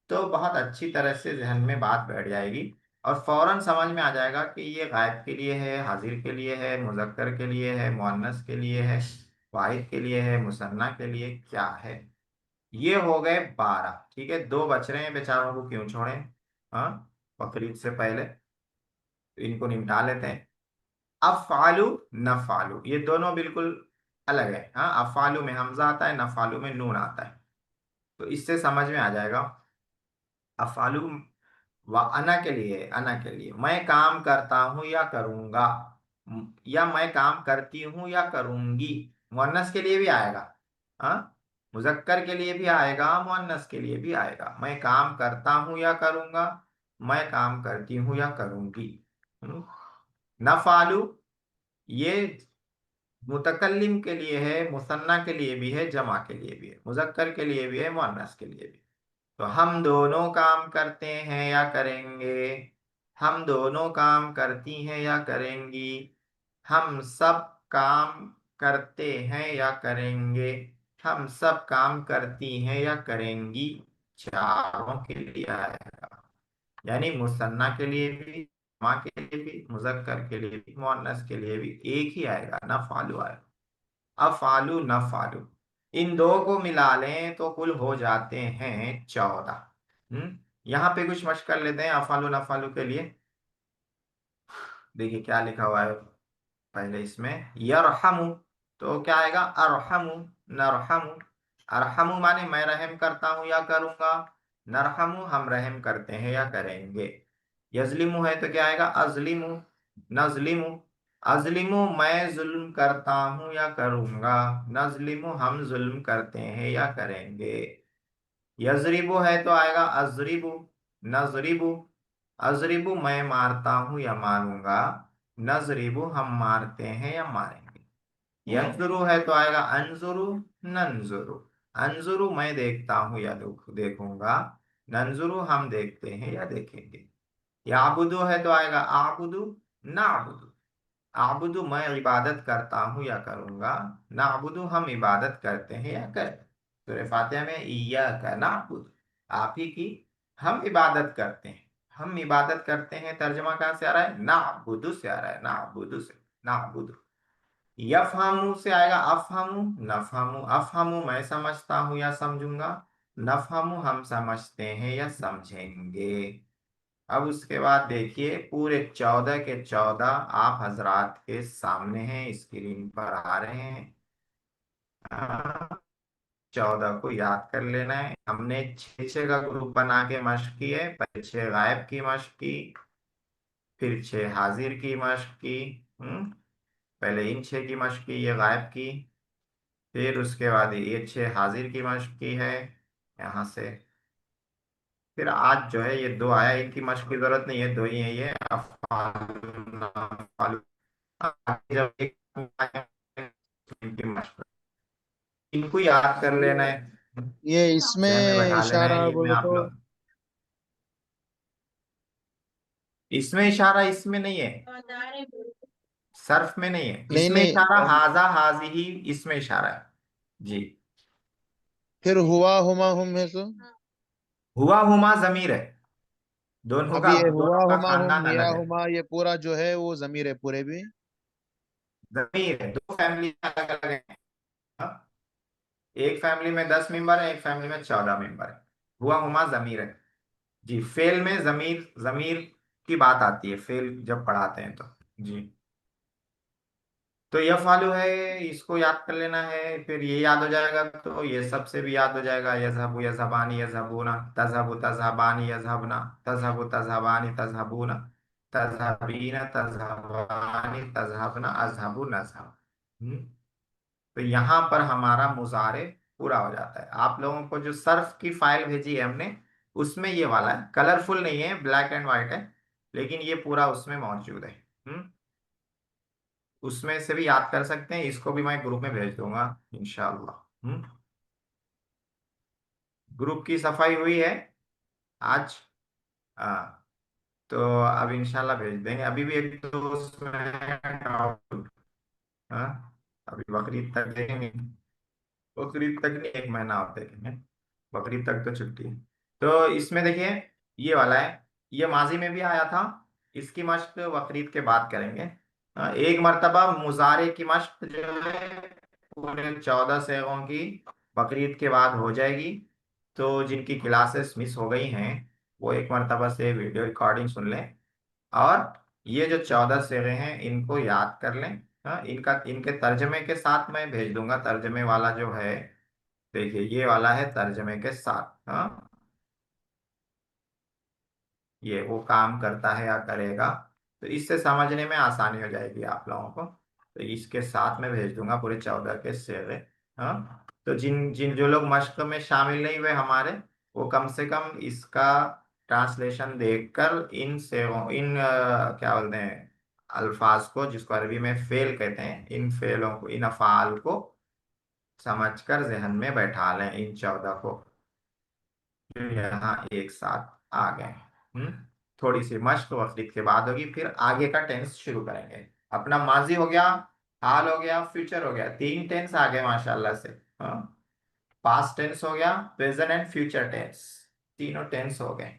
तो बहुत अच्छी तरह से जहन में बात बैठ जाएगी और फौरन समझ में आ जाएगा कि ये गायब के लिए है, हाजिर के लिए है, मुजक्कर के लिए है, मुअन्नस के लिए है, वाहिद के लिए है, मुसन्ना के लिए क्या है। ये हो गए 12। ठीक है, 2 बच रहे हैं, बेचारों को क्यों छोड़े, हाँ, बकरीद से पहले तो इनको निपटा लेते हैं। अफ़ालु नफ़ालु ये दोनों बिल्कुल अलग है। हाँ, अफ़ालु में हमजा आता है, नफ़ालु में नून आता है। तो इससे समझ में आ जाएगा। अफ़ालु व अना के लिए, अना के लिए मैं काम करता हूँ या करूंगा, या मैं काम करती हूँ या करूंगी। मुअन्नस के लिए भी आएगा, हाँ, मुजक्कर के लिए भी आएगा, मुअन्नस के लिए भी आएगा। मैं काम करता हूँ या करूंगा, मैं काम करती हूँ या करूंगी। नफालू ये मुतकल्लिम के लिए है, मुसन्ना के लिए भी है, जमा के लिए भी है, मुजक्कर के लिए भी है, मुअन्नस के लिए भी। तो हम दोनों काम करते हैं या करेंगे, हम दोनों काम करती हैं या करेंगी, हम सब काम करते हैं या करेंगे, हम सब काम करती हैं या करेंगी। चारों के लिए आएगा, यानी मुसन्ना के लिए भी, जमा के लिए भी, मुजक्कर के लिए भी, मुअन्नस के लिए भी एक ही आएगा, ना फालू आएगा। अफालू न फालू, इन दो को मिला लें तो कुल हो जाते हैं 14। यहाँ पे कुछ मशक कर लेते हैं अफालू न फालू के लिए। देखिए क्या लिखा हुआ है पहले इसमें, यरहमु, तो क्या आएगा, अरहमु, नरहमु। अरहमु माने मैं रहम करता हूं या करूंगा, नरहमु हम रहम करते हैं या करेंगे। यजलिमु है तो क्या आएगा, अजलिमु, नजलिमु। अजलिमु मैं जुल्म करता हूं या करूंगा, नजलिमु हम जुल्म करते हैं या करेंगे। यजरिबु है तो आएगा अजरिबु, नजरिबु। अजरिबु मैं मारता हूं या मारूंगा, नजरिबु हम मारते हैं या मारेंगे। यंजुरु है तो आएगा अनजुरु, नंजुरु। अनजुरु मैं देखता हूं या देखूंगा, नंजुरु हम देखते हैं या देखेंगे। याबुदु है तो आएगा आबुदु, नाबुदु। आबुदु मैं इबादत करता हूँ या करूंगा, नाबुदु हम इबादत करते हैं या करें। सूरह फातिहा में इय्याका नाबुदु, आप ही की हम इबादत करते हैं। हम इबादत करते हैं तर्जुमा कहाँ से आ रहा है, नाबुदु से आ रहा है, नाबुदु से, नाबुदु। यफहमु से आएगा अफहमु, नफहमु। अफहमु मैं समझता हूँ या समझूंगा, नफहमु हम समझते हैं या समझेंगे। अब उसके बाद देखिए पूरे 14 के 14 आप हजरात के सामने हैं, स्क्रीन पर आ रहे हैं। 14 को याद कर लेना है। हमने 6 का ग्रुप बना के मश्क की है, पहले 6 गायब की मश्क की, फिर 6 हाजिर की मश्क की। पहले इन 6 की मश्क की, ये गायब की, फिर उसके बाद ये 6 हाजिर की मश्क की है यहाँ से। फिर आज जो है ये 2 आया, इनकी मश्क की जरूरत नहीं है, 2 ही है ये, अफ़ालु, नफ़ालु। आगे जब एक आया, इनकी मश्क, इनको याद कर लेना है, ये जहन में इसमें बैठा लेना इशारा है। ये में बोले आप तो, लोग, इसमें इशारा इसमें नहीं है, सर्फ में नहीं है, नहीं इसमें नहीं, इशारा हाजा हाजी ही, इसमें इशारा है जी। फिर हुआ हुमा हुम है तो, हुआ हुमा जमीर है, अब ये हुआ दोनों का हुमा हुम खानदान हिया अलग है। हुमा ये पूरा जो है वो जमीर है पूरे भी। जमीर है, 2 फैमिली अलग अलग है। हाँ? एक फैमिली में 10 मेंबर है, एक फैमिली में 14 मेंबर है। हुआ हुमा जमीर है जी। फेल में जमीर, जमीर की बात आती है फेल जब पढ़ाते हैं तो जी। तो यह फालू है, इसको याद कर लेना है, फिर ये याद हो जाएगा तो ये सबसे भी याद हो जाएगा। यजहबु यजहबानी यजहबूना, तजहबु तजहबानी यजहबना, तजहबु तजहबानी तजहबूना, तजहबीना तजहबानी तजहबना, अजहबु नजहब। तो यहाँ पर हमारा मुजारे पूरा हो जाता है। आप लोगों को जो सर्फ की फाइल भेजी है हमने, उसमें ये वाला है, कलरफुल नहीं है, ब्लैक एंड व्हाइट है, लेकिन ये पूरा उसमें मौजूद है। उसमें से भी याद कर सकते हैं, इसको भी मैं ग्रुप में भेज दूंगा इंशाल्लाह। ग्रुप की सफाई हुई है आज। हाँ, तो अब इंशाल्लाह भेज देंगे। अभी भी एक दो उसमें डाउट। हाँ, अभी बकरीद तक देखेंगे, बकरीद तक नहीं, एक महीना और देखेंगे, बकरीद तक तो छुट्टी है। तो इसमें देखिए, ये वाला है, ये माजी में भी आया था, इसकी मश्क बकरीद के बाद करेंगे। एक मर्तबा मुजारे की मश्क जो है पूरे 14 सेगों की बकरीद के बाद हो जाएगी। तो जिनकी क्लासेस मिस हो गई हैं वो एक मर्तबा से वीडियो रिकॉर्डिंग सुन लें, और ये जो 14 सेवे हैं इनको याद कर लें। इनका इनके तर्जमे के साथ मैं भेज दूंगा, तर्जमे वाला जो है, देखिए ये वाला है तर्जमे के साथ। ये वो काम करता है या करेगा, तो इससे समझने में आसानी हो जाएगी आप लोगों को। तो इसके साथ में भेज दूंगा पूरे 14 के सेवे। तो जिन जिन जो लोग मश्क में शामिल नहीं हुए हमारे, वो कम से कम इसका ट्रांसलेशन देखकर इन सेवों, इन क्या बोलते हैं, अल्फाज को, जिसको अरबी में फेल कहते हैं, इन फेलों को, इन अफाल को समझकर जहन में बैठा लें, इन 14 को जो यहाँ एक साथ आ गए। थोड़ी सी मश्क वक्त के बाद होगी, फिर आगे का टेंस शुरू करेंगे। अपना माजी हो गया, हाल हो गया, फ्यूचर हो गया, 3 टेंस आ गए माशाल्लाह से। पास्ट टेंस हो गया, प्रेजेंट एंड फ्यूचर टेंस, तीनों टेंस हो गए।